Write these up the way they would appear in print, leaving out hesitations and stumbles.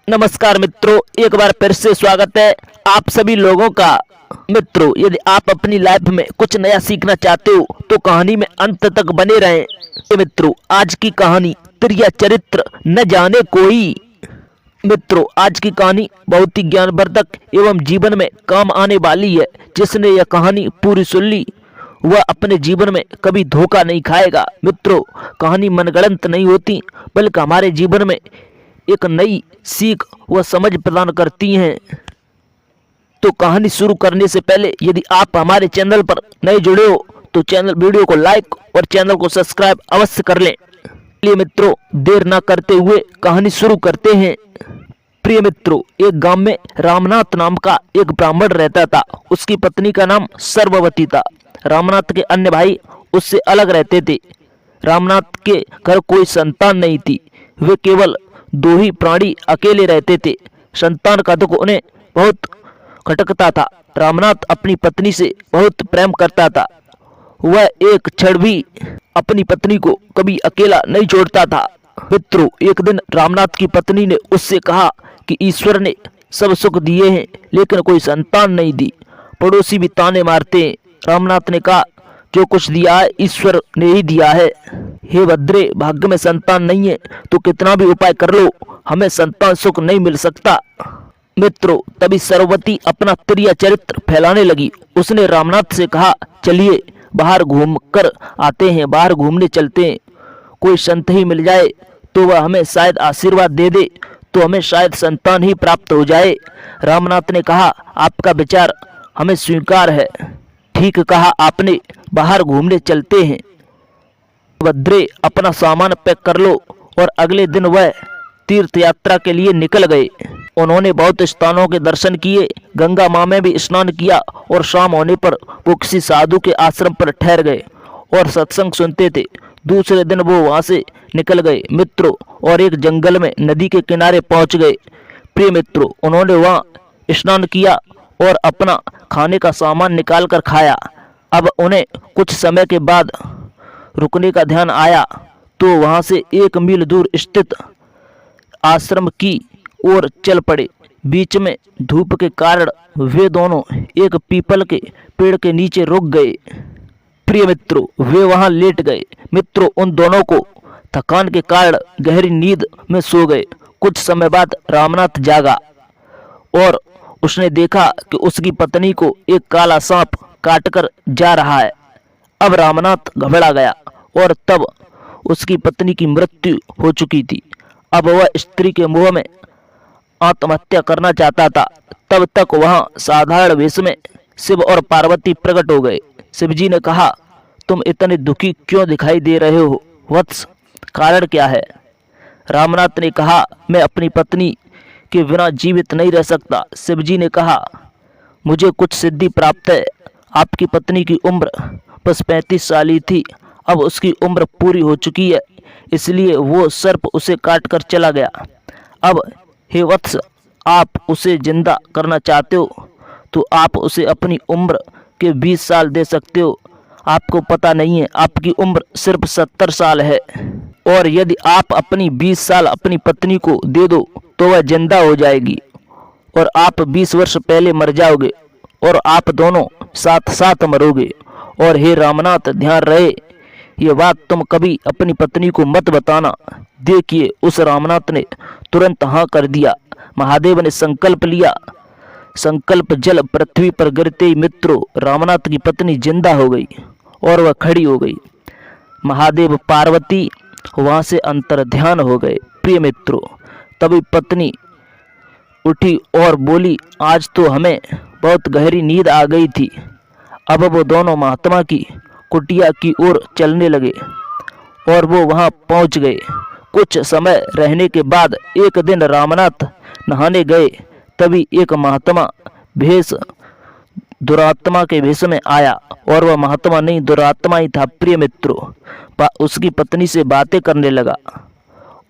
नमस्कार मित्रों, एक बार फिर से स्वागत है आप सभी लोगों का। मित्रों, यदि आप अपनी लाइफ में कुछ नया सीखना चाहते हो तो कहानी में अंत तक बने रहें। तो मित्रों, आज की कहानी त्रिया चरित्र न जाने कोई। मित्रों, आज की कहानी बहुत ही ज्ञानवर्धक एवं जीवन में काम आने वाली है। जिसने यह कहानी पूरी सुन ली वह अपने जीवन में कभी धोखा नहीं खाएगा। मित्रों, कहानी मनगढ़ंत नहीं होती बल्कि हमारे जीवन में एक नई सीख व समझ प्रदान करती हैं। तो कहानी शुरू करने से पहले यदि आप हमारे चैनल पर नए जुड़े हो तो वीडियो को लाइक और चैनल को सब्सक्राइब अवश्य कर लें। प्रिय मित्रों, देर ना करते हुए कहानी शुरू करते हैं। प्रिय मित्रों, एक गांव में रामनाथ नाम का एक ब्राह्मण रहता था। उसकी पत्नी का नाम सर्ववती था। रामनाथ के अन्य भाई उससे अलग रहते थे। रामनाथ के घर कोई संतान नहीं थी। वे केवल दो ही प्राणी अकेले रहते थे। संतान का दुख उन्हें बहुत खटकता था। रामनाथ अपनी पत्नी से बहुत प्रेम करता था। वह एक क्षण भी अपनी पत्नी को कभी अकेला नहीं छोड़ता था। मित्रों, एक दिन रामनाथ की पत्नी ने उससे कहा कि ईश्वर ने सब सुख दिए हैं लेकिन कोई संतान नहीं दी। पड़ोसी भी ताने मारते हैं। रामनाथ ने कहा, जो कुछ दिया है ईश्वर ने ही दिया है। हे भद्रे, भाग्य में संतान नहीं है तो कितना भी उपाय कर लो हमें संतान सुख नहीं मिल सकता। मित्रों, तभी सर्ववती अपना त्रिया चरित्र फैलाने लगी। उसने रामनाथ से कहा, चलिए बाहर घूम कर आते हैं, बाहर घूमने चलते हैं। कोई संत ही मिल जाए तो वह हमें शायद आशीर्वाद दे दे तो हमें शायद संतान ही प्राप्त हो जाए। रामनाथ ने कहा, आपका विचार हमें स्वीकार है। ठीक कहा आपने, बाहर घूमने चलते हैं। भद्रे, अपना सामान पैक कर लो। और अगले दिन वह तीर्थ यात्रा के लिए निकल गए। उन्होंने बहुत स्थानों के दर्शन किए, गंगा माँ में भी स्नान किया और शाम होने पर वो किसी साधु के आश्रम पर ठहर गए और सत्संग सुनते थे। दूसरे दिन वो वहां से निकल गए मित्रों और एक जंगल में नदी के किनारे पहुंच गए। प्रिय मित्रों, उन्होंने वहां स्नान किया और अपना खाने का सामान निकाल कर खाया। अब उन्हें कुछ समय के बाद रुकने का ध्यान आया तो वहां से 1 मील दूर स्थित आश्रम की ओर चल पड़े। बीच में धूप के कारण वे दोनों एक पीपल के पेड़ के नीचे रुक गए। प्रिय मित्रों, वे वहां लेट गए। मित्रों, उन दोनों को थकान के कारण गहरी नींद में सो गए। कुछ समय बाद रामनाथ जागा और उसने देखा कि उसकी पत्नी को एक काला सांप काटकर जा रहा है। अब रामनाथ घबरा गया और तब उसकी पत्नी की मृत्यु हो चुकी थी। अब वह स्त्री के मुंह में आत्महत्या करना चाहता था। तब तक वहां साधारण वेश में शिव और पार्वती प्रकट हो गए। शिवजी ने कहा, तुम इतने दुखी क्यों दिखाई दे रहे हो वत्स, कारण क्या है? रामनाथ ने कहा, मैं अपनी पत्नी के बिना जीवित नहीं रह सकता। शिवजी ने कहा, मुझे कुछ सिद्धि प्राप्त है। आपकी पत्नी की उम्र बस 35 साल ही थी। अब उसकी उम्र पूरी हो चुकी है, इसलिए वो सर्प उसे काट कर चला गया। अब हे वत्स, आप उसे जिंदा करना चाहते हो तो आप उसे अपनी उम्र के 20 साल दे सकते हो। आपको पता नहीं है, आपकी उम्र सिर्फ 70 साल है और यदि आप अपनी 20 साल अपनी पत्नी को दे दो तो वह जिंदा हो जाएगी और आप 20 वर्ष पहले मर जाओगे और आप दोनों साथ साथ मरोगे। और हे रामनाथ, ध्यान रहे ये बात तुम कभी अपनी पत्नी को मत बताना। देखिए, उस रामनाथ ने तुरंत हाँ कर दिया। महादेव ने संकल्प लिया। संकल्प जल पृथ्वी पर गिरते ही मित्रों रामनाथ की पत्नी जिंदा हो गई और वह खड़ी हो गई। महादेव पार्वती वहां से अंतर ध्यान हो गए। प्रिय मित्रों, तभी पत्नी उठी और बोली, आज तो हमें बहुत गहरी नींद आ गई थी। अब वो दोनों महात्मा की कुटिया की ओर चलने लगे और वो वहां पहुंच गए। कुछ समय रहने के बाद एक दिन रामनाथ नहाने गए। तभी एक महात्मा भेष दुरात्मा के भेष में आया और वह महात्मा नहीं दुरात्मा ही था। प्रिय मित्रों, उसकी पत्नी से बातें करने लगा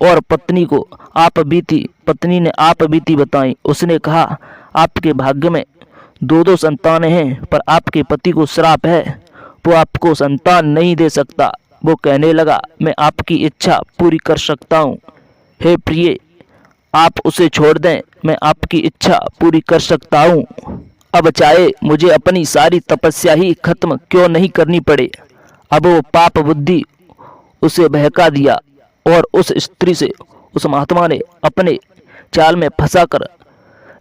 और पत्नी ने आप बीती बताई। उसने कहा, आपके भाग्य में 2 संतानें हैं पर आपके पति को श्राप है, वो आपको संतान नहीं दे सकता। वो कहने लगा, मैं आपकी इच्छा पूरी कर सकता हूँ। हे प्रिय, आप उसे छोड़ दें, मैं आपकी इच्छा पूरी कर सकता हूँ। अब चाहे मुझे अपनी सारी तपस्या ही खत्म क्यों नहीं करनी पड़े। अब वो पाप बुद्धि उसे बहका दिया और उस स्त्री से उस महात्मा ने अपने चाल में फंसाकर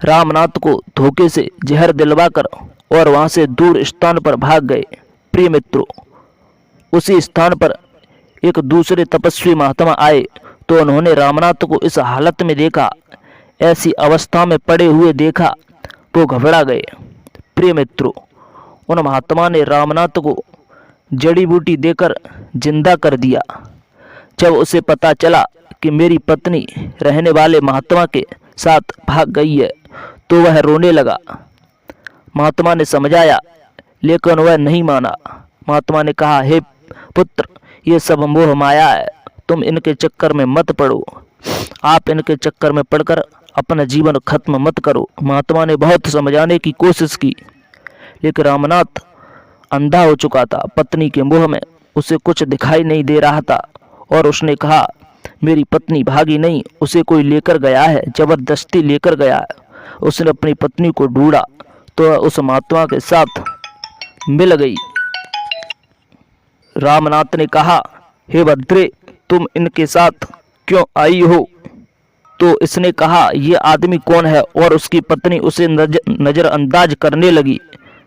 रामनाथ को धोखे से जहर दिलवाकर और वहां से दूर स्थान पर भाग गए। प्रिय मित्रों, उसी स्थान पर एक दूसरे तपस्वी महात्मा आए तो उन्होंने रामनाथ को इस हालत में देखा, ऐसी अवस्था में पड़े हुए देखा तो घबरा गए। प्रिय मित्रों, उन महात्मा ने रामनाथ को जड़ी बूटी देकर जिंदा कर दिया। जब उसे पता चला कि मेरी पत्नी रहने वाले महात्मा के साथ भाग गई है तो वह रोने लगा। महात्मा ने समझाया लेकिन वह नहीं माना। महात्मा ने कहा, हे पुत्र, ये सब मोह माया है, तुम इनके चक्कर में मत पड़ो। आप इनके चक्कर में पड़कर अपना जीवन खत्म मत करो। महात्मा ने बहुत समझाने की कोशिश की लेकिन रामनाथ अंधा हो चुका था। पत्नी के मुंह में उसे कुछ दिखाई नहीं दे रहा था और उसने कहा, मेरी पत्नी भागी नहीं, उसे कोई लेकर गया है, जबरदस्ती लेकर गया है। उसने अपनी पत्नी को ढूंढा तो वह उस महात्मा के साथ मिल गई। रामनाथ ने कहा, हे भद्रे, तुम इनके साथ क्यों आई हो? तो इसने कहा, ये आदमी कौन है? और उसकी पत्नी उसे नजरअंदाज करने लगी।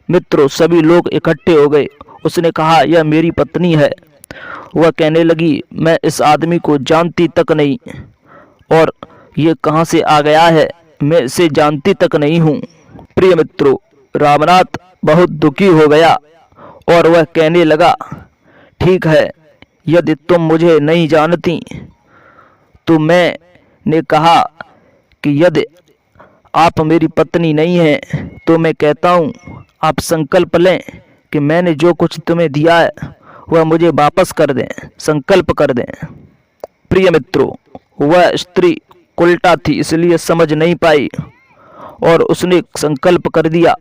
मित्रों, सभी लोग इकट्ठे हो गए। उसने कहा, यह मेरी पत्नी है। वह कहने लगी, मैं इस आदमी को जानती तक नहीं और ये कहाँ से आ गया है, मैं इसे जानती तक नहीं हूँ। प्रिय मित्रों, रामनाथ बहुत दुखी हो गया और वह कहने लगा, ठीक है, यदि तुम मुझे नहीं जानती तो मैंने कहा कि यदि आप मेरी पत्नी नहीं हैं तो मैं कहता हूँ आप संकल्प लें कि मैंने जो कुछ तुम्हें दिया है वह मुझे वापस कर दें, संकल्प कर दें। प्रिय मित्रों, वह स्त्री उल्टा थी इसलिए समझ नहीं पाई और उसने संकल्प कर दिया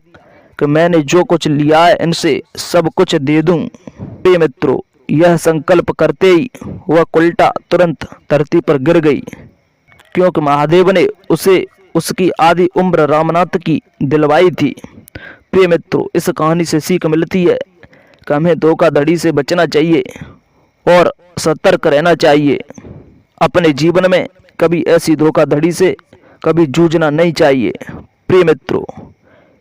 कि मैंने जो कुछ लिया है इनसे सब कुछ दे दूं। प्रिय मित्रों, यह संकल्प करते ही वह उल्टा तुरंत धरती पर गिर गई क्योंकि महादेव ने उसे उसकी आधी उम्र रामनाथ की दिलवाई थी। प्रिय मित्रों, इस कहानी से सीख मिलती है कि हमें धोखाधड़ी से बचना चाहिए और सतर्क रहना चाहिए। अपने जीवन में कभी ऐसी धोखाधड़ी से कभी जूझना नहीं चाहिए। प्रिय मित्रों,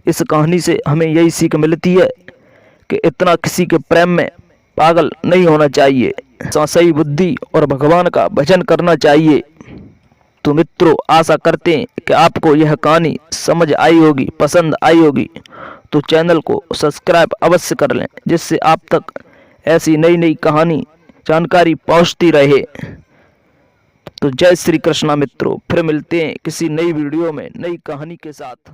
इस कहानी से हमें यही सीख मिलती है कि इतना किसी के प्रेम में पागल नहीं होना चाहिए, सही बुद्धि और भगवान का भजन करना चाहिए। तो मित्रों, आशा करते हैं कि आपको यह कहानी समझ आई होगी, पसंद आई होगी। तो चैनल को सब्सक्राइब अवश्य कर लें जिससे आप तक ऐसी नई नई कहानी जानकारी पहुंचती रहे। तो जय श्री कृष्णा मित्रों, फिर मिलते हैं किसी नई वीडियो में नई कहानी के साथ।